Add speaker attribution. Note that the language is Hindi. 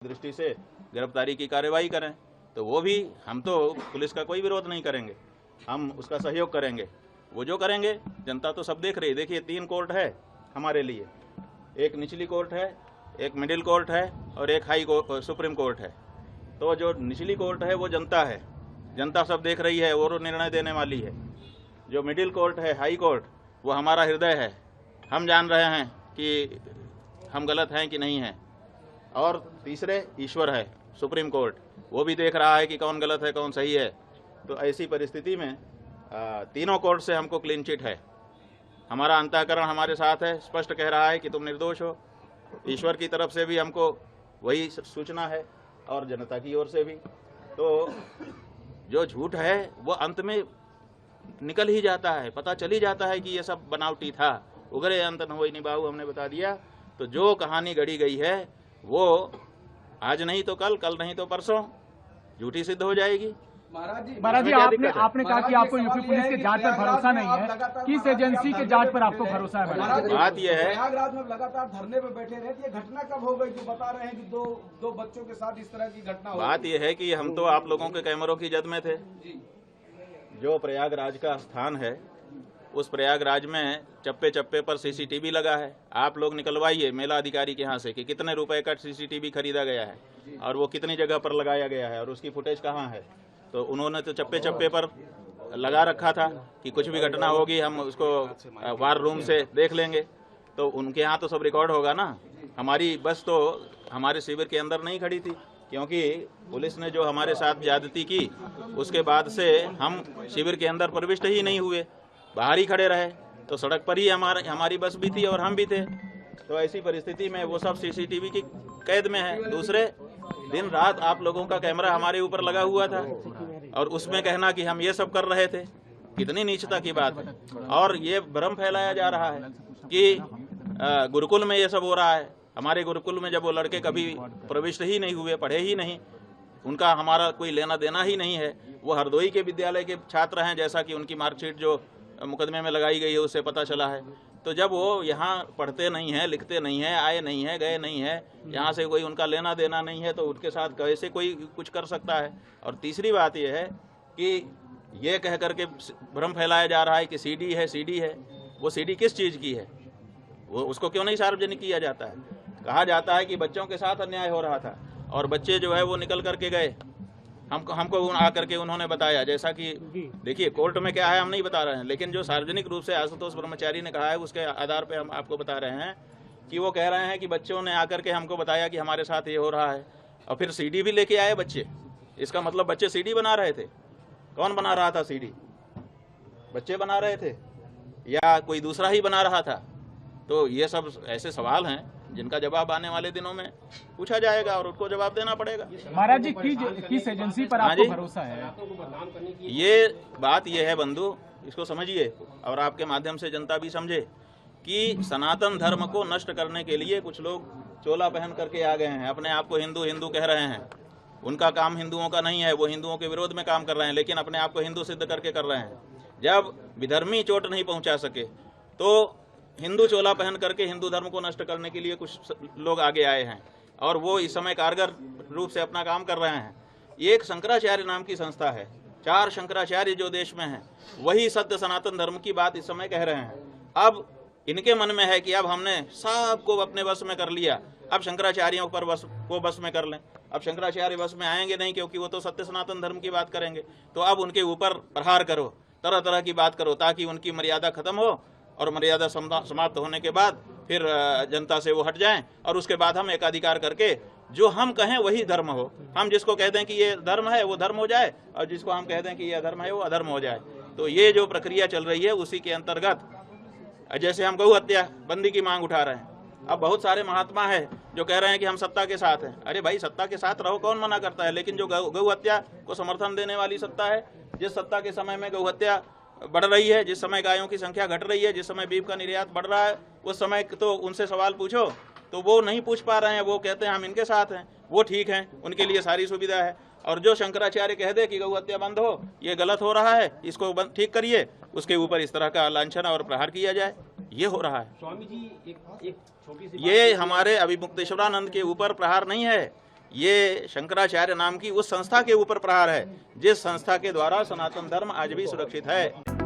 Speaker 1: दृष्टि से गिरफ्तारी की कार्यवाही करें, तो वो भी हम तो पुलिस का कोई विरोध नहीं करेंगे, हम उसका सहयोग करेंगे। वो जो करेंगे जनता तो सब देख रही है। देखिए 3 कोर्ट है हमारे लिए, एक निचली कोर्ट है, एक मिडिल कोर्ट है और एक सुप्रीम कोर्ट है। तो जो निचली कोर्ट है वो जनता है, जनता सब देख रही है और निर्णय देने वाली है। जो मिडिल कोर्ट है, हाई कोर्ट, वो हमारा हृदय है, हम जान रहे हैं कि हम गलत हैं कि नहीं हैं। और तीसरे ईश्वर है, सुप्रीम कोर्ट, वो भी देख रहा है कि कौन गलत है कौन सही है। तो ऐसी परिस्थिति में तीनों कोर्ट से हमको क्लीन चिट है। हमारा अंतःकरण हमारे साथ है, स्पष्ट कह रहा है कि तुम निर्दोष हो। ईश्वर की तरफ से भी हमको वही सूचना है और जनता की ओर से भी। तो जो झूठ है वो अंत में निकल ही जाता है, पता चल ही जाता है कि ये सब बनावटी था। उगरे अंत न होई निभाऊ, हमने बता दिया। तो जो कहानी गढ़ी गई है वो आज नहीं तो कल, कल नहीं तो परसों झूठी सिद्ध हो जाएगी।
Speaker 2: महाराज जी, आपने कहा कि आपको यूपी पुलिस के जांच पर भरोसा नहीं है, किस एजेंसी के जांच पर आपको भरोसा है?
Speaker 1: बात यह है,
Speaker 3: प्रयागराज में लगातार धरने पे बैठे रहे, ये घटना कब हो गई जो बता रहे हैं कि दो बच्चों के साथ इस तरह की घटना हो?
Speaker 1: बात यह है कि हम तो आप लोगों के कैमरों की जद में थे। जो प्रयागराज का स्थान है, उस प्रयागराज में चप्पे चप्पे पर सीसीटीवी लगा है। आप लोग निकलवाइए मेला अधिकारी के यहाँ से कि कितने रुपए का सीसीटीवी खरीदा गया है और वो कितनी जगह पर लगाया गया है और उसकी फुटेज कहाँ है। तो उन्होंने तो चप्पे चप्पे पर लगा रखा था कि कुछ भी घटना होगी हम उसको वार रूम से देख लेंगे। तो उनके यहाँ तो सब रिकॉर्ड होगा ना। हमारी बस तो हमारे शिविर के अंदर नहीं खड़ी थी, क्योंकि पुलिस ने जो हमारे साथ ज्यादती की उसके बाद से हम शिविर के अंदर प्रविष्ट ही नहीं हुए, बाहर ही खड़े रहे। तो सड़क पर ही हमारी बस भी थी और हम भी थे। तो ऐसी परिस्थिति में वो सब सीसीटीवी की कैद में है। दूसरे दिन रात आप लोगों का कैमरा हमारे ऊपर लगा हुआ था और उसमें कहना कि हम ये सब कर रहे थे, कितनी नीचता की बात है। और ये भ्रम फैलाया जा रहा है कि गुरुकुल में ये सब हो रहा है। हमारे गुरुकुल में जब वो लड़के कभी प्रविष्ट ही नहीं हुए, पढ़े ही नहीं, उनका हमारा कोई लेना देना ही नहीं है। वो हरदोई के विद्यालय के छात्र हैं, जैसा कि उनकी मार्कशीट जो मुकदमे में लगाई गई है उससे पता चला है। तो जब वो यहाँ पढ़ते नहीं हैं, लिखते नहीं हैं, आए नहीं हैं, गए नहीं हैं, यहाँ से कोई उनका लेना देना नहीं है, तो उनके साथ कैसे कोई कुछ कर सकता है। और तीसरी बात यह है कि ये कह करके भ्रम फैलाया जा रहा है कि सीडी है, सीडी है। वो सीडी किस चीज़ की है, वो उसको क्यों नहीं सार्वजनिक किया जाता है? कहा जाता है कि बच्चों के साथ अन्याय हो रहा था और बच्चे जो है वो निकल करके गए, हमको आकर के उन्होंने बताया। जैसा कि देखिए कोर्ट में क्या है हम नहीं बता रहे हैं, लेकिन जो सार्वजनिक रूप से आशुतोष ब्रह्मचारी ने कहा है उसके आधार पे हम आपको बता रहे हैं कि वो कह रहे हैं कि बच्चों ने आकर के हमको बताया कि हमारे साथ ये हो रहा है। और फिर सीडी भी लेके आए बच्चे। इसका मतलब बच्चे सीडी बना रहे थे। कौन बना रहा था सीडी? बच्चे बना रहे थे या कोई दूसरा ही बना रहा था? तो ये सब ऐसे सवाल हैं जिनका जवाब आने वाले दिनों में पूछा जाएगा और उनको जवाब देना पड़ेगा।
Speaker 2: महाराज जी, किस एजेंसी पर आपको भरोसा है?
Speaker 1: ये बात ये है बंधु, इसको समझिए और आपके माध्यम से जनता भी समझे कि सनातन धर्म को नष्ट करने के लिए कुछ लोग चोला पहन करके आ गए हैं, अपने आप को हिंदू हिंदू कह रहे हैं। उनका काम हिंदुओं का नहीं है, वो हिंदुओं के विरोध में काम कर रहे हैं, लेकिन अपने आप को हिंदू सिद्ध करके कर रहे हैं। जब विधर्मी चोट नहीं पहुंचा सके तो हिंदू चोला पहन करके हिंदू धर्म को नष्ट करने के लिए कुछ लोग आगे आए हैं और वो इस समय कारगर रूप से अपना काम कर रहे हैं। एक शंकराचार्य नाम की संस्था है, 4 शंकराचार्य जो देश में हैं, वही सत्य सनातन धर्म की बात इस समय कह रहे हैं। अब इनके मन में है कि अब हमने सबको अपने वश में कर लिया, अब शंकराचार्यों पर बस में कर लें। अब शंकराचार्य बस में आएंगे नहीं, क्योंकि वो तो सत्य सनातन धर्म की बात करेंगे। तो अब उनके ऊपर प्रहार करो, तरह तरह की बात करो, ताकि उनकी मर्यादा खत्म हो और मर्यादा समाप्त होने के बाद फिर जनता से वो हट जाएं और उसके बाद हम एकाधिकार करके जो हम कहें वही धर्म हो। हम जिसको कह दें कि ये धर्म है वो धर्म हो जाए और जिसको हम कह दें कि ये अधर्म है वो अधर्म हो जाए। तो ये जो प्रक्रिया चल रही है उसी के अंतर्गत जैसे हम गौ हत्या बंदी की मांग उठा रहे हैं। अब बहुत सारे महात्मा है जो कह रहे हैं कि हम सत्ता के साथ हैं। अरे भाई, सत्ता के साथ रहो, कौन मना करता है? लेकिन जो गौ हत्या को समर्थन देने वाली सत्ता है, जिस सत्ता के समय में गौ हत्या बढ़ रही है, जिस समय गायों की संख्या घट रही है, जिस समय बीफ का निर्यात बढ़ रहा है, उस समय तो उनसे सवाल पूछो तो वो नहीं पूछ पा रहे हैं। वो कहते हैं हम इनके साथ हैं, वो ठीक हैं, उनके लिए सारी सुविधा है। और जो शंकराचार्य कह दे कि गौ हत्या बंद हो, ये गलत हो रहा है, इसको ठीक करिए, उसके ऊपर इस तरह का लांछन और प्रहार किया जाए, ये हो रहा है।
Speaker 4: स्वामी जी, एक छोटी सी
Speaker 1: ये हमारे अभिमुक्तेश्वरानंद के ऊपर प्रहार नहीं है, ये शंकराचार्य नाम की उस संस्था के ऊपर प्रहार है जिस संस्था के द्वारा सनातन धर्म आज भी सुरक्षित है।